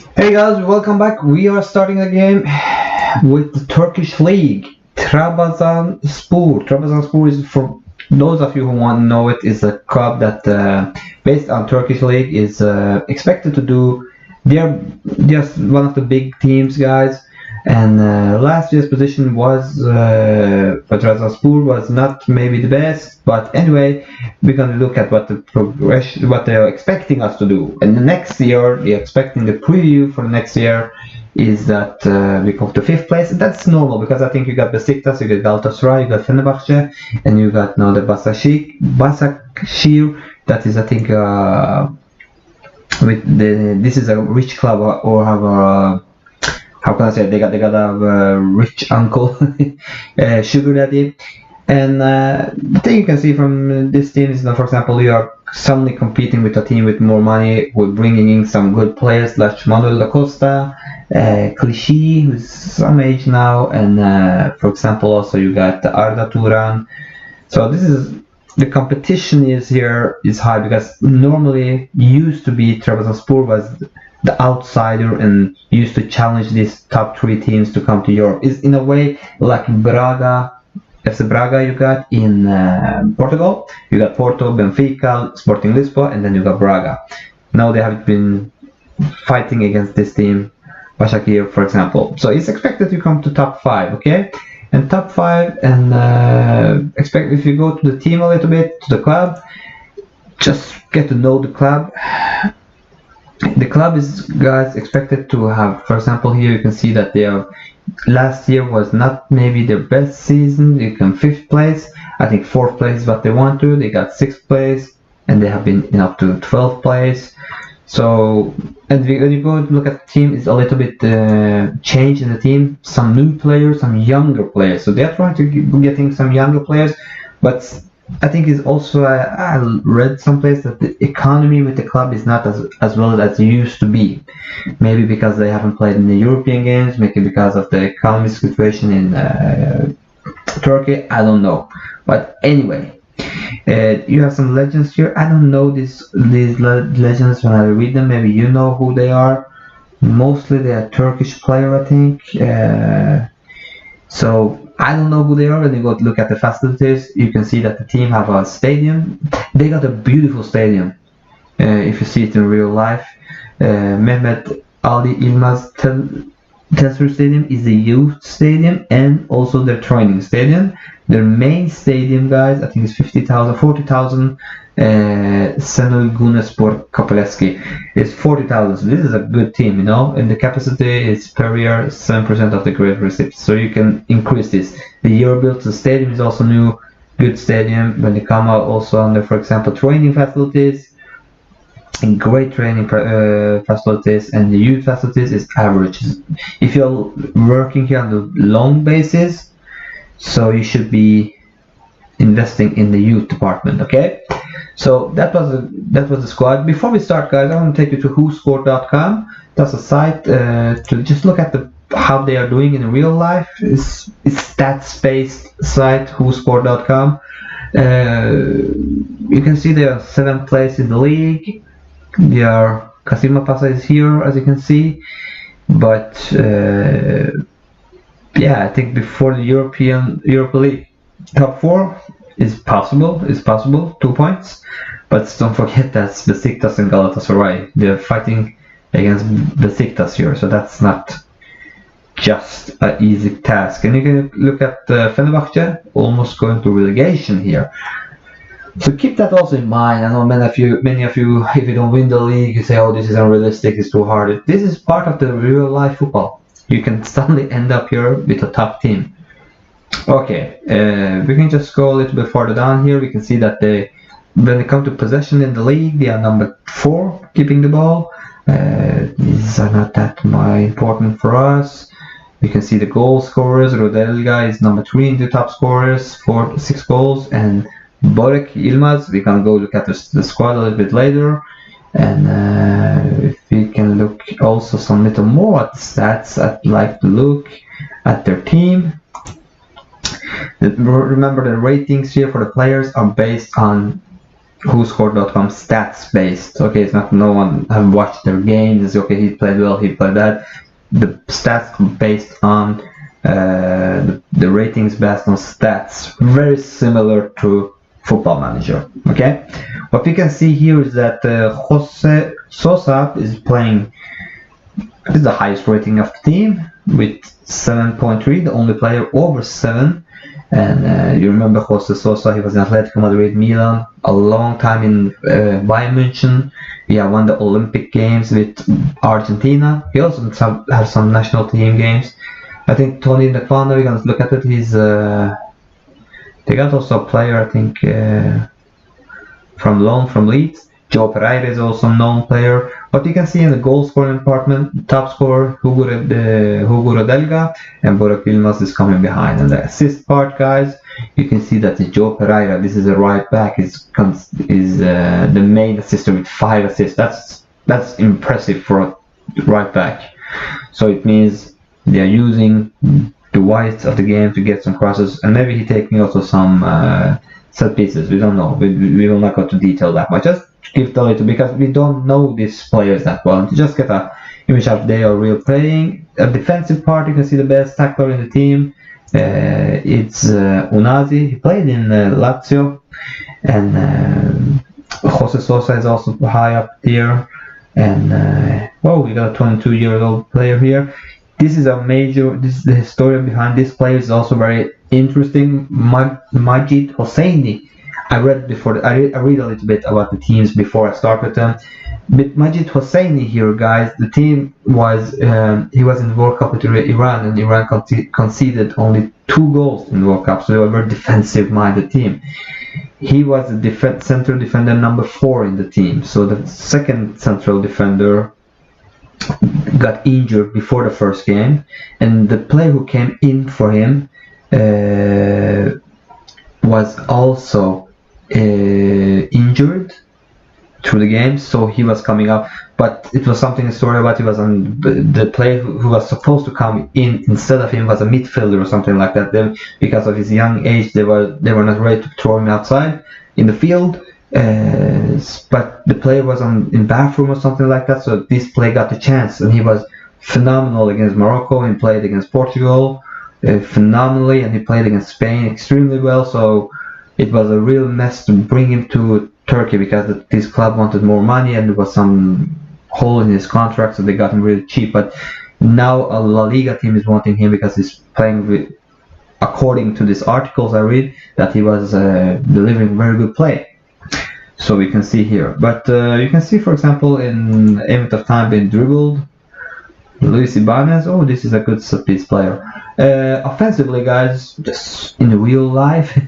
Hey guys, welcome back. We are starting a game with the Turkish league, Trabzonspor. Trabzonspor is, for those of you who want to know it, is a club that, based on Turkish league, is expected to do. They're just one of the big teams, guys. And last year's position was for Trabzonspor was not maybe the best, but anyway, we're gonna look at what the progression, what they're expecting us to do. And the next year, they're expecting the preview for the next year is that we come to fifth place. That's normal because I think you got Besiktas, you got Galatasaray, you got Fenerbahce, and you got now the Başakşehir. That is, I think, this is a rich club or have a. How can I say it? They got a rich uncle, sugar daddy, and the thing you can see from this team is that, for example, you are suddenly competing with a team with more money, with bringing in some good players like Manuel da Costa, Clichy, who's some age now, and for example, also you got Arda Turan. So this is the competition is high because normally used to be Trabzonspor was the outsider and used to challenge these top three teams to come to Europe. Is in a way like Braga, FC Braga you got in Portugal. You got Porto, Benfica, Sporting Lisboa, and then you got Braga. Now they have been fighting against this team, Başakşehir, for example. So it's expected to come to top 5, okay? And top 5, and expect if you go to the team a little bit, to the club, just get to know the club. The club is, guys, expected to have, for example, here you can see that they are, last year was not maybe their best season. They come 5th place. I think 4th place is what they want to. They got 6th place, and they have been up to 12th place. So, and when you go to look at the team, it's a little bit change in the team. Some new players, some younger players. So they're trying to getting some younger players, but I think it's also I read someplace that the economy with the club is not as well as it used to be. Maybe because they haven't played in the European games, maybe because of the economic situation in Turkey. I don't know, but anyway, you have some legends here. I don't know these legends when I read them. Maybe you know who they are. Mostly they are Turkish player, I think. So I don't know who they are. When you go to look at the facilities, you can see that the team have a stadium. They got a beautiful stadium. If you see it in real life, Mehmet Ali Ilmaz Tesfer Stadium is the youth stadium and also their training stadium. Their main stadium, guys, I think is 40,000. Senol Gunespor Kapaleski is 40,000. So this is a good team, you know, and the capacity is per year 7% of the great receipts. So you can increase this. The year built the stadium is also new, good stadium. When they come out also under, for example, training facilities, and great training facilities, and the youth facilities is average. If you're working here on the long basis, so you should be investing in the youth department, okay? So that was the squad. Before we start, guys, I want to take you to whoscored.com. That's a site to just look at how they are doing in real life. It's stats-based site, whoscored.com. You can see they are 7th place in the league. Kasima Pasa is here, as you can see. But yeah, I think before the Europa League top 4 is possible. 2 points. But don't forget that Besiktas and Galatasaray, they're fighting against Besiktas here, so that's not just an easy task. And you can look at Fenerbahce, almost going to relegation here. So keep that also in mind. I know many of you, if you don't win the league, you say, "Oh, this is unrealistic. It's too hard." This is part of the real life football. You can suddenly end up here with a top team. Okay, we can just go a little bit further down here. We can see that when they come to possession in the league, they are number 4 keeping the ball. These are not that important for us. You can see the goal scorers. Rodelga is number 3 in the top scorers, 6 goals, and Borek Ilmaz. We can go look at the squad a little bit later. And if we can look also some little more at the stats, I'd like to look at their team. Remember, the ratings here for the players are based on WhoScored.com stats based. Okay, it's not no one have watched their games. It's okay, he played well, he played bad. The stats based on the ratings based on stats, very similar to Football Manager. Okay, what we can see here is that Jose Sosa is playing. This is the highest rating of the team with 7.3, the only player over 7. And you remember Jose Sosa, he was in Atletico Madrid, Milan, a long time in Bayern München. He won the Olympic Games with Argentina. He also has some national team games. I think Tony Nakwana, we're going to look at it. He's they got also a player, I think, from loan from Leeds. Joe Pereira is also a known player. But you can see in the goal scoring department, top scorer Hugo Rodelga and Burak Yilmaz is coming behind. And the assist part, guys, you can see that Joe Pereira, this is a right back, is the main assister with 5 assists. That's impressive for a right back. So it means they are using the whites of the game to get some crosses, and maybe he taking also some set pieces. We don't know. We will not go to detail that much. Just give the little, because we don't know these players that well. To just get a image of they are real playing. A defensive part, you can see the best tackler in the team. It's Unazi. He played in Lazio, and Jose Sosa is also high up there. And we got a 22-year-old player here. This is the historian behind this player is also very interesting. Majid Hosseini. I read a little bit about the teams before I start with them. But Majid Hosseini here, guys, the team was he was in the World Cup with Iran, and Iran conceded only 2 goals in the World Cup, so they were a very defensive-minded team. He was the central defender number 4 in the team, so the second central defender got injured before the first game, and the player who came in for him was also injured through the game, so he was coming up. But it was something a story about he was on the player who was supposed to come in instead of him was a midfielder or something like that. Then because of his young age, they were not ready to throw him outside in the field. But the player was in bathroom or something like that, so this player got the chance, and he was phenomenal against Morocco. He played against Portugal phenomenally, and he played against Spain extremely well. So it was a real mess to bring him to Turkey because this club wanted more money, and there was some hole in his contract, so they got him really cheap. But now a La Liga team is wanting him because he's playing with, according to these articles I read, that he was delivering very good play. So we can see here, but you can see, for example, in Emmet of Time being dribbled, Luis Ibanez. Oh, this is a good set-piece player. Offensively, guys, just in real life,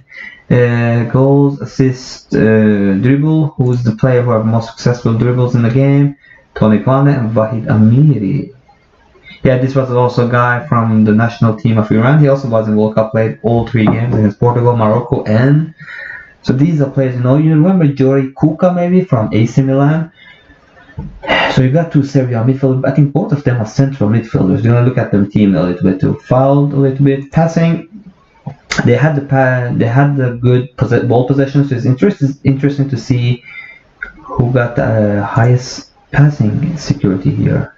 goals, assists, dribble. Who's the player who have most successful dribbles in the game? Tony Kwane and Vahid Amiri. Yeah, this was also a guy from the national team of Iran. He also was in World Cup, played all 3 games against Portugal, Morocco, and so these are players, you remember Jori Kuka maybe from AC Milan? So you got 2 Serie A midfielders. I think both of them are central midfielders. You're gonna look at them team a little bit too. Fouled a little bit, passing. They had the good ball possession. So it's interesting to see who got the highest passing security here.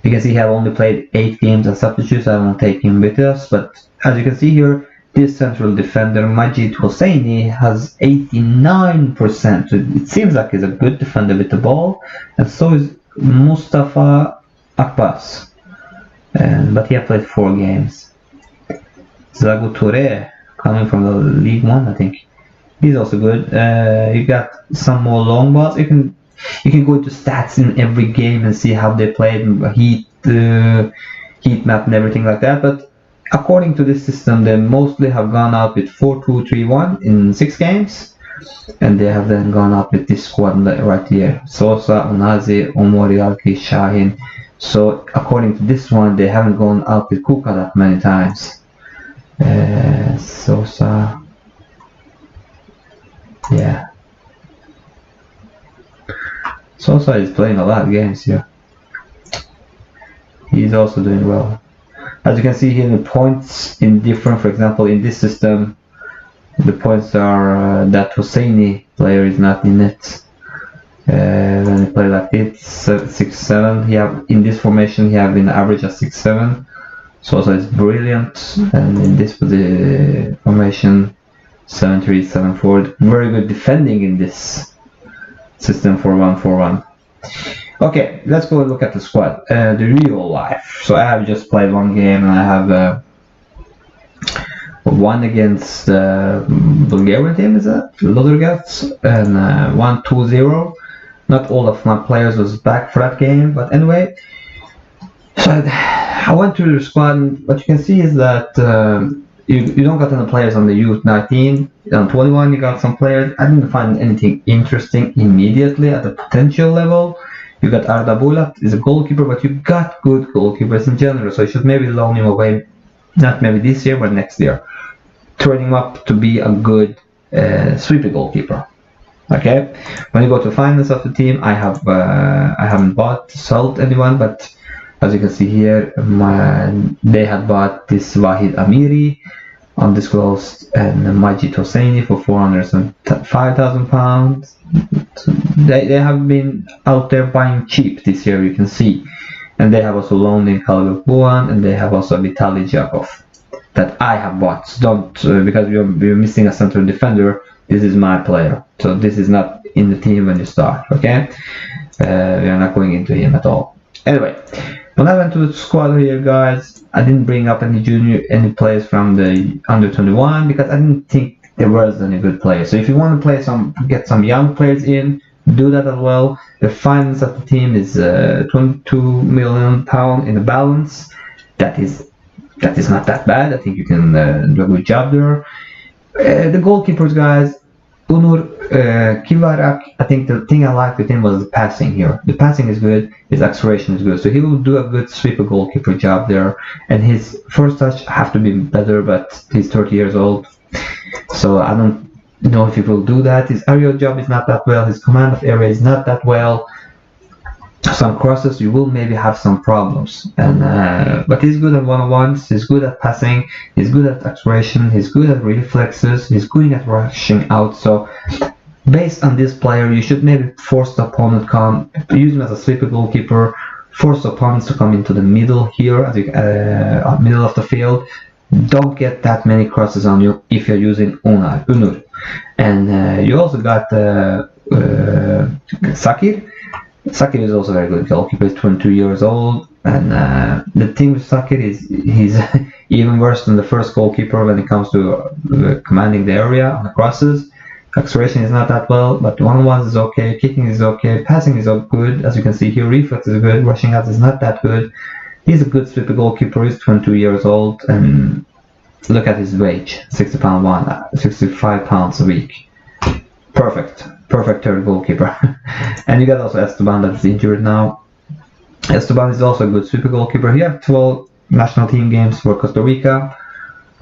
Because he have only played 8 games as substitute, so I won't take him with us. But as you can see here, this central defender, Majid Hosseini, has 89%. So it seems like he's a good defender with the ball. And so is Mustafa Akbas. But he has played 4 games. Zago Touré, coming from the League 1, I think. He's also good. You got some more long balls. You can go into stats in every game and see how they played, heat map and everything like that. But according to this system, they mostly have gone out with 4-2-3-1 in 6 games, and they have then gone out with this squad right here: Sosa, Unazi, Omori, Alki, Shahin. So according to this one, they haven't gone out with Kuka that many times. Sosa, yeah. Sosa is playing a lot of games here. He's also doing well. As you can see here, the points in different, for example, in this system, The points are that Hosseini player is not in it. When he play like it, 6-7. He have in this formation he have been average at 6-7. So also it's brilliant. And in this formation, 7-3, 7-4. Very good defending in this system for 1-4-1. Okay, let's go look at the squad. The real life. So I have just played one game and I have one against Bulgarian team, is that? Ludogorets, and 1-2-0. Not all of my players was back for that game, but anyway. So I went through the squad. What you can see is that you don't got any players on the U19. On 21 you got some players. I didn't find anything interesting immediately at the potential level. You got Arda Bulat is a goalkeeper, but you got good goalkeepers in general, so you should maybe loan him away, not maybe this year, but next year. Train him up to be a good sweeper goalkeeper. Okay. When you go to finance of the team, I haven't sold anyone, but as you can see here, they had bought this Wahid Amiri, undisclosed, and Majid Hosseini for £405,000. They have been out there buying cheap this year, you can see. And they have also loaned in Kalibek Buan, and they have also Vitaly Jakov that I have bought. So don't, because we're missing a central defender, this is my player. So this is not in the team when you start, okay? We are not going into him at all. Anyway, when I went to the squad here, guys, I didn't bring up any players from the under 21 because I didn't think there was any good players. So if you want to play get some young players in, do that as well. The finance of the team is £22 million in the balance. That is not that bad. I think you can do a good job there. The goalkeepers, guys, Unur Kivarak, I think the thing I liked with him was the passing here. The passing is good, his acceleration is good, so he will do a good sweeper goalkeeper job there. And his first touch have to be better, but he's 30 years old, so I don't know if he will do that. His aerial job is not that well, his command of area is not that well. Some crosses you will maybe have some problems, and but he's good at one-on-ones, he's good at passing, he's good at acceleration, he's good at reflexes, he's good at rushing out. So based on this player, you should maybe force the opponent use him as a sweeper goalkeeper, force the opponents to come into the middle here, at the middle of the field. Don't get that many crosses on you if you're using Unur. And you also got Sakir. Sakir is also a very good goalkeeper. He's 22 years old, and the thing with Sakir is he's even worse than the first goalkeeper when it comes to commanding the area on the crosses. Acceleration is not that well, but one-on-ones is okay, kicking is okay, passing is good, as you can see here. Reflex is good, rushing out is not that good. He's a good sweeper goalkeeper. He's 22 years old, and look at his wage, £65 a week. Perfect third goalkeeper. And you got also Esteban that is injured now. Esteban is also a good sweeper goalkeeper. He has 12 national team games for Costa Rica.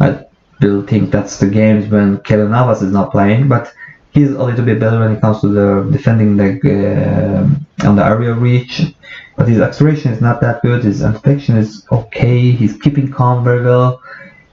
I still think that's the games when Kevin Navas is not playing, but he's a little bit better when it comes to the defending on the area reach. But his acceleration is not that good. His anticipation is okay. He's keeping calm very well.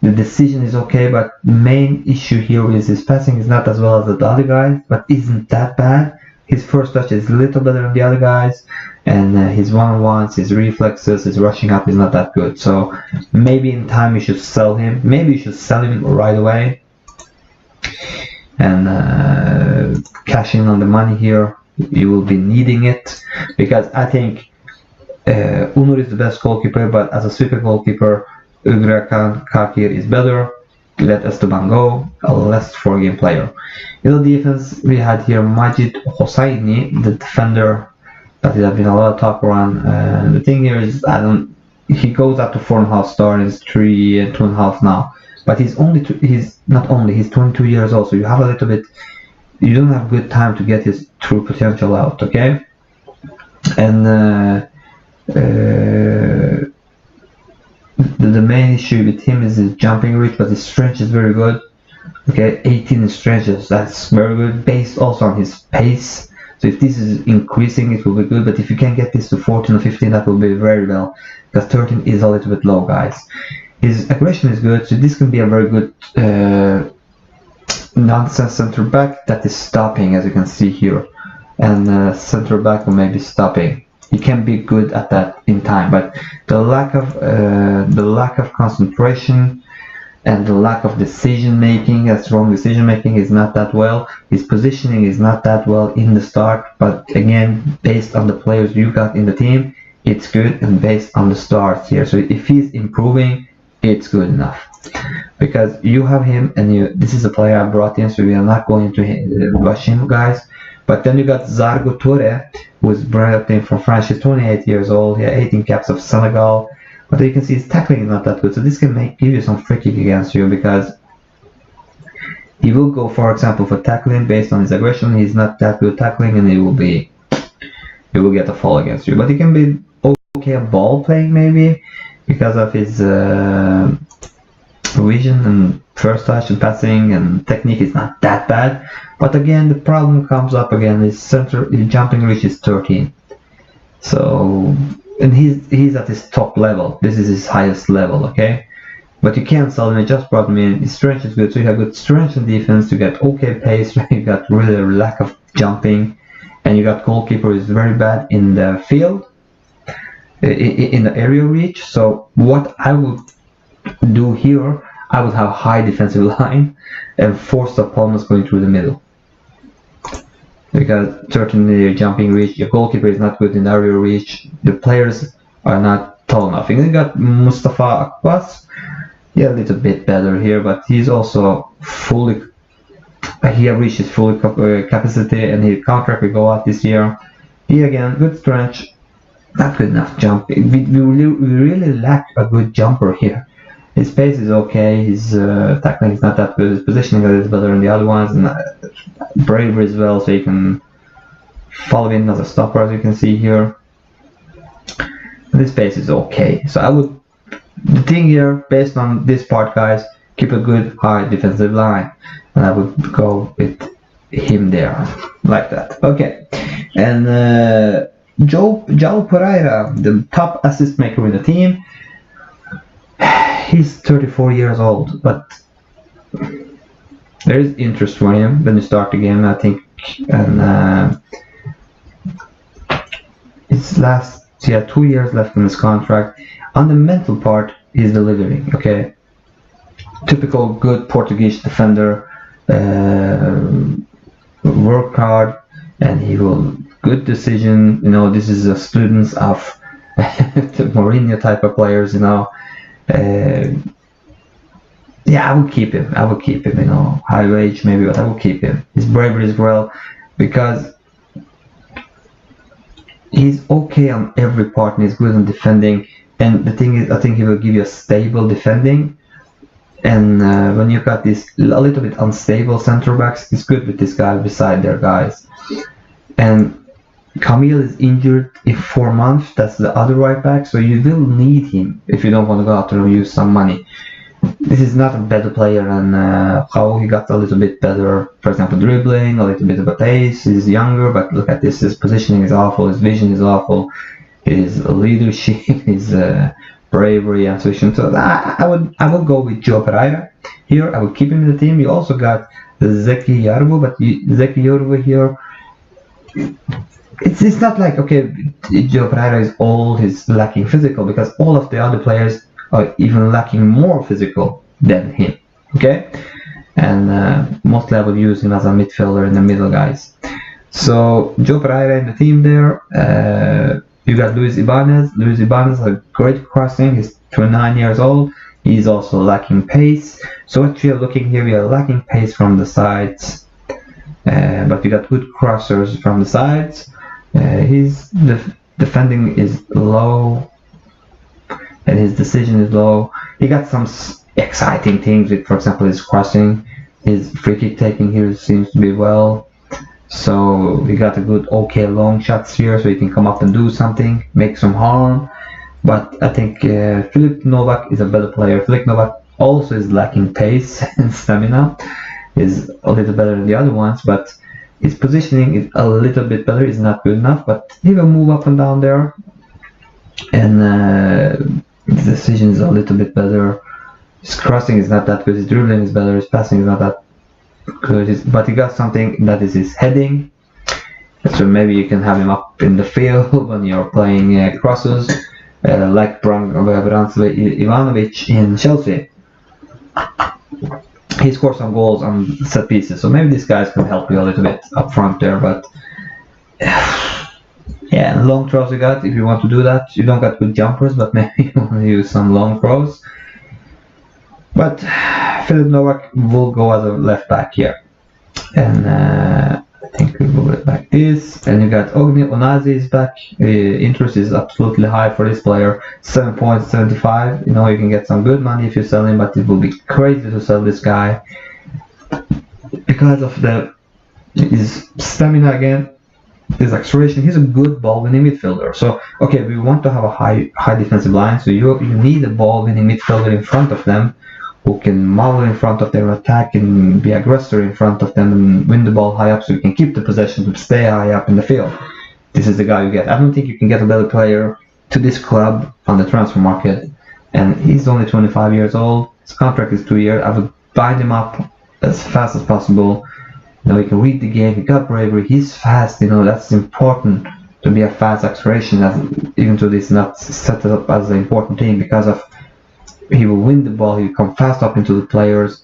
The decision is okay, but the main issue here is his passing is not as well as the other guys, but isn't that bad. His first touch is a little better than the other guys, and his one-on-ones, his reflexes, his rushing up is not that good. So maybe in time you should sell him. Maybe you should sell him right away and cash in on the money here. You will be needing it, because I think Unur is the best goalkeeper, but as a sweeper goalkeeper, Ugrakan Kakir is better. Let Esteban go, a less 4-game player. In the defense, we had here Majid Hosseini, the defender, that there has been a lot of talk around. The thing here is, he goes up to 4.5 stars, he's 3 and 2.5 now. But he's 22 years old, so you have a little bit, you don't have good time to get his true potential out, okay? And the main issue with him is his jumping reach, but his strength is very good. Okay, 18 in strength, that's very good, based also on his pace. So if this is increasing, it will be good, but if you can get this to 14 or 15, that will be very well, because 13 is a little bit low, guys. His aggression is good, so this can be a very good nonsense center back that is stopping, as you can see here, and center back will maybe stopping. He can be good at that in time, but the lack of concentration and the lack of decision making, strong decision making, is not that well. His positioning is not that well in the start, but again, based on the players you got in the team, it's good, and based on the start here. So if he's improving, it's good enough. Because you have him, and this is a player I brought in, so we are not going to rush him, guys. But then you got Zargo Toure, who was brought in from France. He's 28 years old. He had 18 caps of Senegal. But you can see his tackling is not that good. So this can give you some free kick against you, because he will go, for example, for tackling based on his aggression. He's not that good tackling, and he will get a fall against you. But he can be okay at ball playing, maybe, because of his vision and first touch and passing and technique is not that bad. But again, the problem comes up again. His jumping reach is 13. So, and he's at his top level. This is his highest level, okay? But you can't sell him. I just brought him in. His strength is good, so you have good strength and defense. You get okay pace. You got really a lack of jumping, and you got goalkeeper is very bad in the field, in the area reach. So what I would do here, I would have high defensive line and force the opponents going through the middle. Because certainly jumping reach, your goalkeeper is not good in area reach, the players are not tall enough. You got Mustafa Akbas, yeah, a little bit better here, but he's also he reaches full capacity, and his contract will go out this year. He again, good strength, not good enough jump. We really lack a good jumper here. His pace is okay, his tackling is not that good, his positioning is better than the other ones, and bravery as well, so you can follow in as a stopper, as you can see here. This pace is okay. So the thing here, based on this part, guys, keep a good high defensive line, and I would go with him there, like that. Okay, and João Pereira, the top assist maker in the team. He's 34 years old, but there is interest for him when you start the game, I think. And he had 2 years left in his contract. On the mental part, he's delivering. Okay, typical good Portuguese defender, work hard, and he will good decision. You know, this is a student of the Mourinho type of players. You know. Yeah, I would keep him. You know, high wage maybe, but I will keep him. His bravery as well, because he's okay on every part and he's good on defending. And the thing is, I think he will give you a stable defending. And when you got this a little bit unstable center backs, it's good with this guy beside their guys. And Camille is injured in 4 months. That's the other right back, so you will need him if you don't want to go out there and use some money. This is not a better player than how he got a little bit better. For example, dribbling, a little bit of a pace. He's younger, but look at this. His positioning is awful. His vision is awful. His leadership, his bravery and solution. So I would go with João Pereira here. I would keep him in the team. You also got Zeki Yarbu, but Zeki Yarbu here, it's not like, okay, João Pereira is he's lacking physical, because all of the other players are even lacking more physical than him. Okay, and mostly I would use him as a midfielder in the middle, guys. So João Pereira in the team there. You got Luis Ibanez. Luis Ibanez has a great crossing. He's 29 years old. He's also lacking pace. So what we are looking here, we are lacking pace from the sides, but we got good crossers from the sides. His defending is low, and his decision is low. He got some exciting things with, for example, his crossing. His free kick taking here seems to be well. So we got a good, okay, long shots here, so he can come up and do something, make some harm. But I think Filip Novak is a better player. Filip Novak also is lacking pace and stamina. Is a little better than the other ones, but his positioning is a little bit better. It's not good enough, but he will move up and down there. And his decision is a little bit better. His crossing is not that good. His dribbling is better. His passing is not that good, but he got something that is his heading. So maybe you can have him up in the field when you're playing crosses, like Ivanovic in Chelsea. He scored some goals on set pieces, so maybe these guys can help you a little bit up front there. But yeah, long throws you got. If you want to do that, you don't got good jumpers, but maybe you want to use some long throws. But Philip Novak will go as a left back here, and I think we will it like this. And you got Ogni Onazi is back. Interest is absolutely high for this player, 7.75. You know, you can get some good money if you sell him, but it will be crazy to sell this guy because of his stamina again. His acceleration, he's a good ball-winning midfielder. So, okay, we want to have a high defensive line, so you need a ball-winning midfielder in front of them who can model in front of their attack and be aggressor in front of them and win the ball high up so you can keep the possession to stay high up in the field. This is the guy you get. I don't think you can get a better player to this club on the transfer market, and he's only 25 years old. His contract is 2 years. I would bind him up as fast as possible. You know, he can read the game, he got bravery, he's fast, you know, that's important to be a fast acceleration, even though this is not set up as an important thing because of he will win the ball, he will come fast up into the players,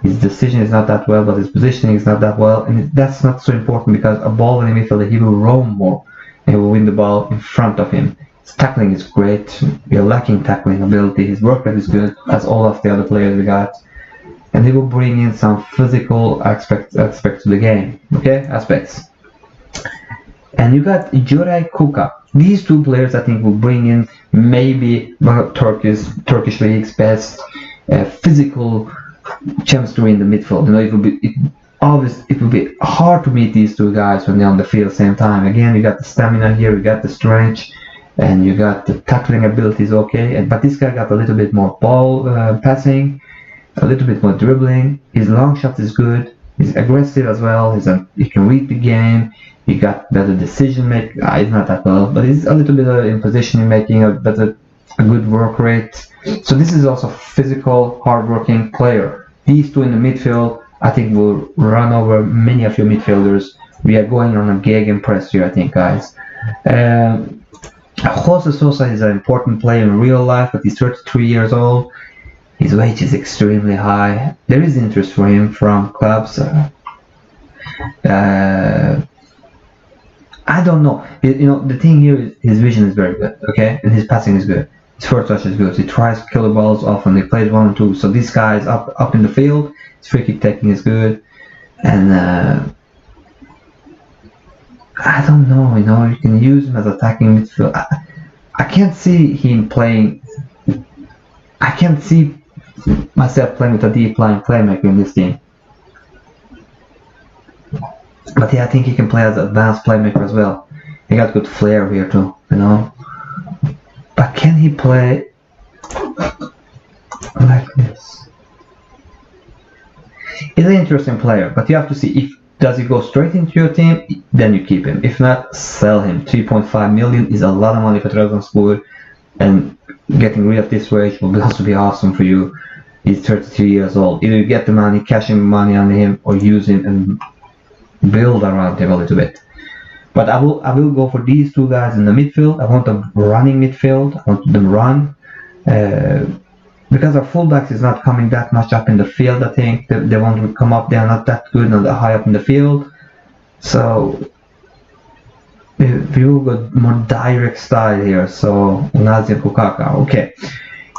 his decision is not that well, but his positioning is not that well, and that's not so important because a ball in the midfield, he will roam more, and he will win the ball in front of him. His tackling is great, you're lacking tackling ability, his work rate is good, as all of the other players we got. And he will bring in some physical aspects to the game, okay, aspects. And you got Juraj Kuka. These two players, I think, will bring in maybe one of Turkish league's best physical chemistry in the midfield. You know, it will be hard to meet these two guys when they're on the field same time. Again, you got the stamina here, you got the strength, and you got the tackling abilities, okay. But this guy got a little bit more ball passing, a little bit more dribbling. His long shot is good. He's aggressive as well. He can read the game. He got better decision making. He's not that well, but he's a little bit in positioning making, a good work rate. So this is also a physical, hard-working player. These two in the midfield, I think, will run over many of your midfielders. We are going on a gegenpress here, I think, guys. Jose Sosa is an important player in real life, but he's 33 years old. His wage is extremely high. There is interest for him from clubs. I don't know. You know, the thing here is his vision is very good, okay, and his passing is good. His first touch is good. He tries killer balls often. He plays 1 and 2. So this guy is up in the field. His free kick taking is good, and I don't know. You know, you can use him as attacking midfield. I can't see him playing. I can't see myself playing with a deep line playmaker in this team. But yeah, I think he can play as an advanced playmaker as well. He got good flair here too, you know. But can he play like this? He's an interesting player, but you have to see does he go straight into your team, then you keep him. If not, sell him. 3.5 million is a lot of money for Trabzonspor, and getting rid of this wage will also be awesome for you. He's 33 years old. Either you get the money, cash in money on him, or use him and build around him a little bit. But I will go for these two guys in the midfield. I want a running midfield. I want them run. Because our fullbacks is not coming that much up in the field, I think. They want to come up, they are not that good, not that high up in the field. So we will go more direct style here. So Nazia Kukaka, okay.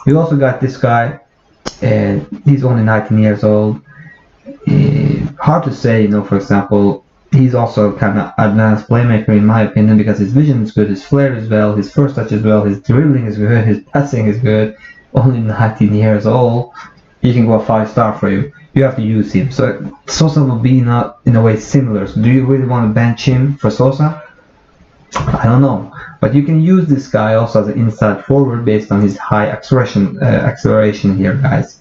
We also got this guy, he's only 19 years old. Hard to say, you know, for example, he's also kind of advanced playmaker in my opinion because his vision is good, his flair is well, his first touch is well, his dribbling is good, his passing is good. Only 19 years old, he can go a 5-star for you. You have to use him. So Sosa will be in a way similar. So do you really want to bench him for Sosa? I don't know. But you can use this guy also as an inside forward based on his high acceleration here, guys.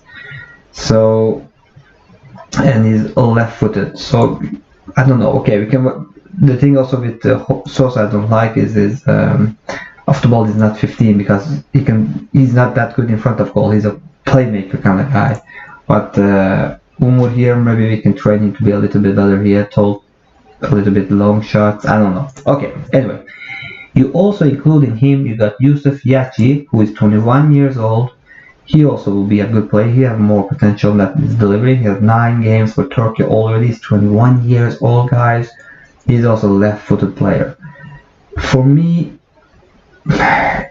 So, and he's left-footed. So I don't know. Okay, we can. The thing also with Sosa I don't like is off the ball is not 15 because he's not that good in front of goal. He's a playmaker kind of guy. But Umur here, maybe we can train him to be a little bit better here, told a little bit long shots, I don't know. Okay, anyway, you also include in him, you got Yusuf Yachi, who is 21 years old. He also will be a good player. He has more potential than his delivery. He has 9 games for Turkey already. He's 21 years old, guys. He's also a left-footed player. For me,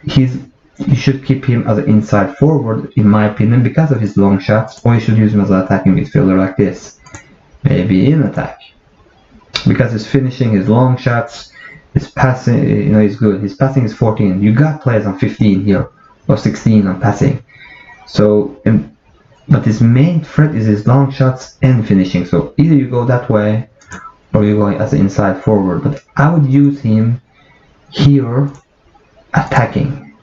you should keep him as an inside forward, in my opinion, because of his long shots, or you should use him as an attacking midfielder like this, maybe in attack, because his finishing, his long shots, his passing, he's good. His passing is 14. You got players on 15 here, or 16 on passing. So, but his main threat is his long shots and finishing. So either you go that way, or you go as an inside forward. But I would use him here, attacking.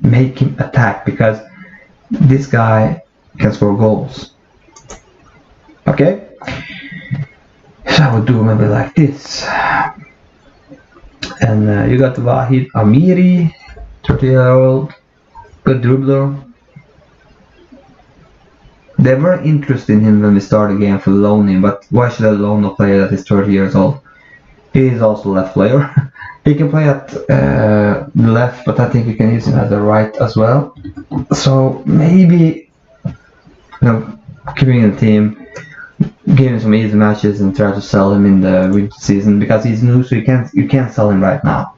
Make him attack, because this guy can score goals. Okay, so I would do maybe like this. And you got Wahid Amiri, 30-year-old, good dribbler. They were interested in him when we started the game for loaning, but why should I loan a player that is 30 years old? He is also a left player. He can play at the left, but I think we can use him at the right as well. So maybe, keeping in the team, give him some easy matches and try to sell him in the winter season, because he's new, so you can't sell him right now.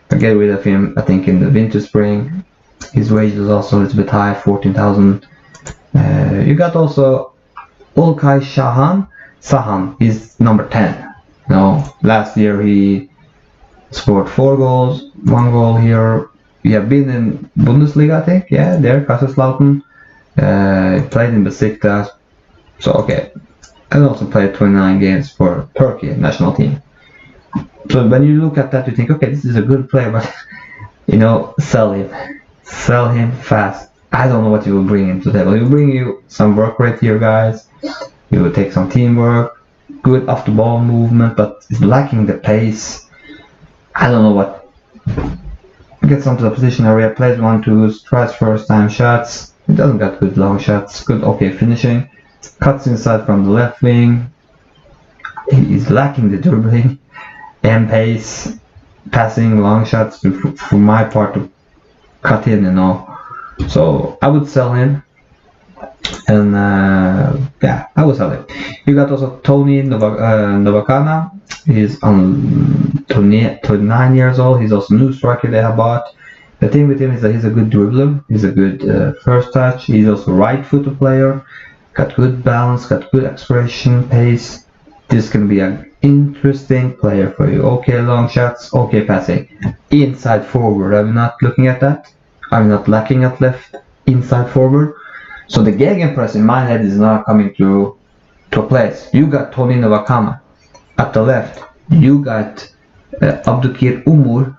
But get rid of him, I think, in the winter spring. His wage is also a little bit high, 14,000. You got also Ulkay Sahan. He's number 10. Last year he scored 4 goals, 1 goal here. He have been in Bundesliga, I think. Yeah, there, Kaiserslautern. Played in Besiktas. So okay, and also played 29 games for Turkey national team. So when you look at that, you think, okay, this is a good player, but sell him fast. I don't know what he will bring into the table. He will bring you some work rate here, guys. He will take some teamwork, good off the ball movement, but he's lacking the pace. I don't know what. Gets onto the position area, plays 1-2s, tries first time shots. He doesn't got good long shots, good okay finishing. Cuts inside from the left wing. He is lacking the dribbling and pace, passing long shots for my part to cut in, So I would sell him, and I would sell him. You got also Tony Novakana. He's 29 years old. He's also a new striker they have bought. The thing with him is that he's a good dribbler. He's a good first touch. He's also a right-footed player. Got good balance. Got good acceleration, pace. This can be an interesting player for you. Okay, long shots. Okay, passing. Inside forward. I'm not looking at that. I'm not lacking at left, inside forward. So the gegenpress in my head is not coming to a place. You got Tony Novakama at the left. You got Abdukir Umur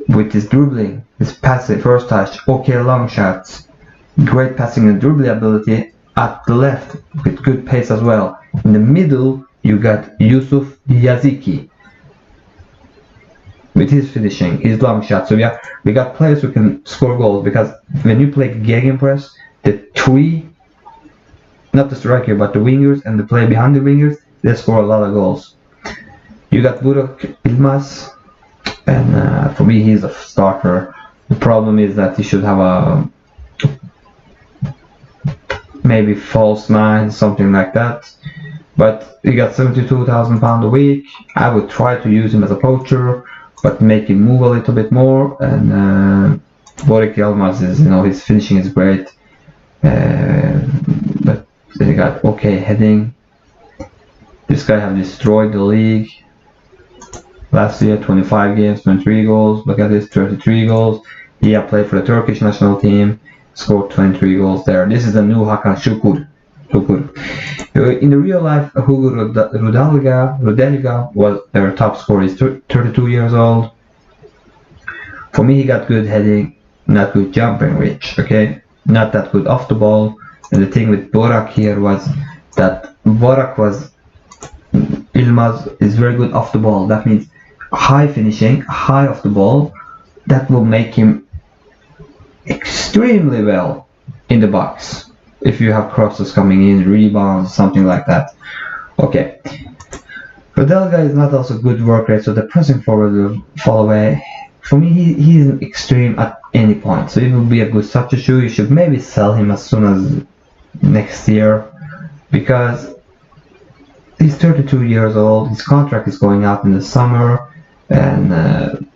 with his dribbling, his passing, first touch, okay long shots, great passing and dribbling ability at the left with good pace as well. In the middle, you got Yusuf Yaziki with his finishing, his long shot. So we got players who can score goals, because when you play gegenpress, the three, not the striker, but the wingers and the player behind the wingers, they score a lot of goals. You got Burak Ilmaz, and for me he's a starter. The problem is that he should have a maybe false 9, something like that. But he got £72,000 a week. I would try to use him as a poacher, but make him move a little bit more. And Burak Ilmaz is, his finishing is great, but he got okay heading. This guy have destroyed the league. Last year, 25 games, 23 goals. Look at this, 33 goals. He played for the Turkish national team, scored 23 goals there. This is the new Hakan Şükür. In the real life, Hugo Rodalga was their top scorer. He's 32 years old. For me, he got good heading, not good jumping reach, okay? Not that good off the ball. And the thing with Burak here was that Ilmaz is very good off the ball. That means high finishing, high off the ball. That will make him extremely well in the box. if you have crosses coming in, rebounds, something like that. Okay. Rodelga is not also good work rate, so the pressing forward will fall away. For me, he is an extreme at any point, so it will be a good substitute. You should maybe sell him as soon as next year, because he's 32 years old, his contract is going out in the summer, and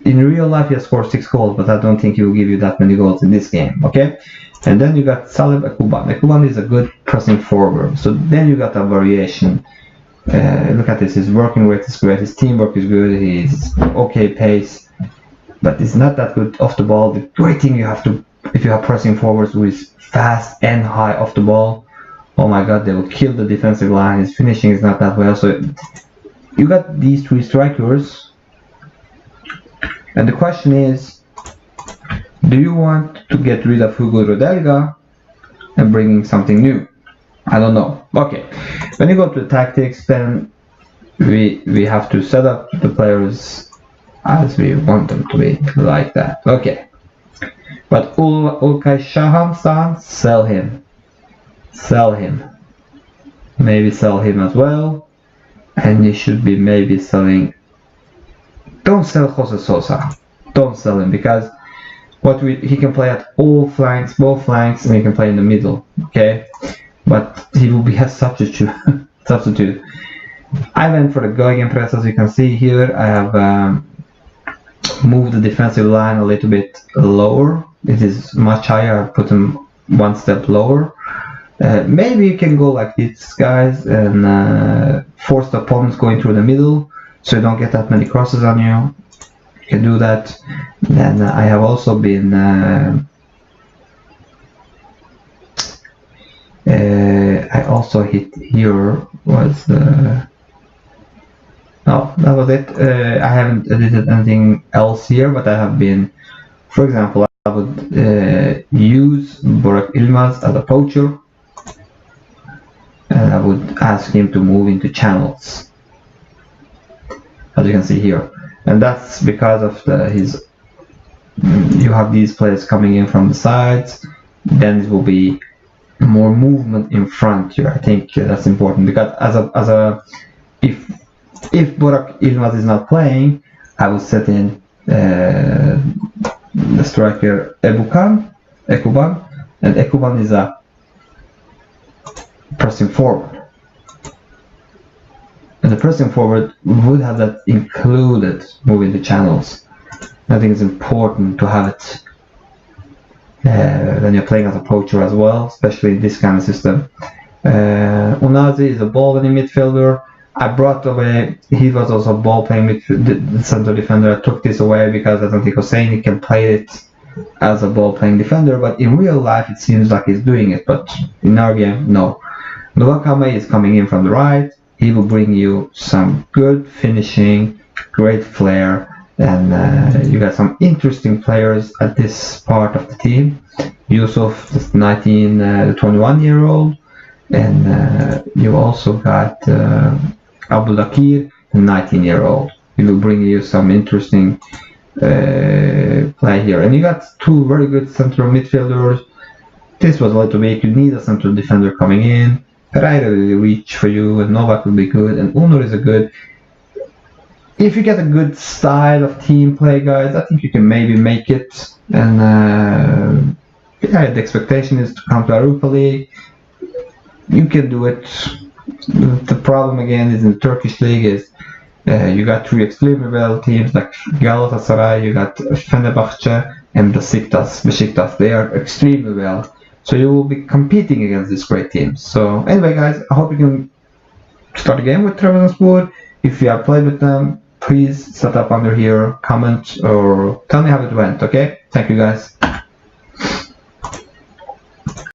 in real life he has scored 6 goals, but I don't think he will give you that many goals in this game, okay? And then you got Salib Ekuban. Ekuban is a good pressing forward, so then you got a variation. Look at this, his working rate is great, his teamwork is good, he's okay pace, but it's not that good off the ball. The great thing you have to, if you have pressing forwards who is fast and high off the ball, oh my god, they will kill the defensive line. His finishing is not that well. So you got these 3 strikers, and the question is, do you want to get rid of Hugo Rodelga and bring something new? I don't know. Okay, when you go to the tactics, then we have to set up the players as we want them to be, like that. Okay, but Ulkay Shahamsan, sell him. Sell him. Maybe sell him as well. And you should be maybe selling. Don't sell Jose Sosa. Don't sell him, because he can play at all flanks, both flanks, and he can play in the middle. Okay, but he will be a substitute. Substitute. I went for the going press, as you can see here. I have moved the defensive line a little bit lower. It is much higher. I put him 1 step lower. Maybe you can go like this, guys, and force the opponents going through the middle, so you don't get that many crosses on you. You can do that. Then I have also been I also hit here was no, that was it. I haven't edited anything else here, but I have been, for example, I would use Burak Ilmaz as a poacher, and I would ask him to move into channels, as you can see here. And that's because of you have these players coming in from the sides, then it will be more movement in front here. I think that's important, because if Burak Ilmaz is not playing, I will set in the striker Ekuban, and Ekuban is a pressing forward, and the pressing forward would have that included moving the channels. I think it's important to have it when you're playing as a poacher as well, especially in this kind of system. Unazi is a ball-winning midfielder. I brought away, he was also a ball-playing midfielder, center defender. I took this away because I don't think Hosseini can play it as a ball-playing defender, but in real life it seems like he's doing it, but in our game, no. Nwakame is coming in from the right. He will bring you some good finishing, great flair, and you got some interesting players at this part of the team. Yusuf, the 21-year-old, and you also got Abdulakir, the 19-year-old. He will bring you some interesting play here. And you got 2 very good central midfielders. This was a little bit, you need a central defender coming in. Pereira will reach for you, and Novak will be good, and Unor is a good. If you get a good style of team play, guys, I think you can maybe make it. And yeah, the expectation is to come to Europa League. You can do it. The problem again is in the Turkish league is you got 3 extremely well teams like Galatasaray, you got Fenerbahce, and Besiktas. They are extremely well. So you will be competing against these great teams. So anyway, guys, I hope you can start a game with Trabzonspor. If you have played with them, please set up under here, comment, or tell me how it went, okay? Thank you, guys.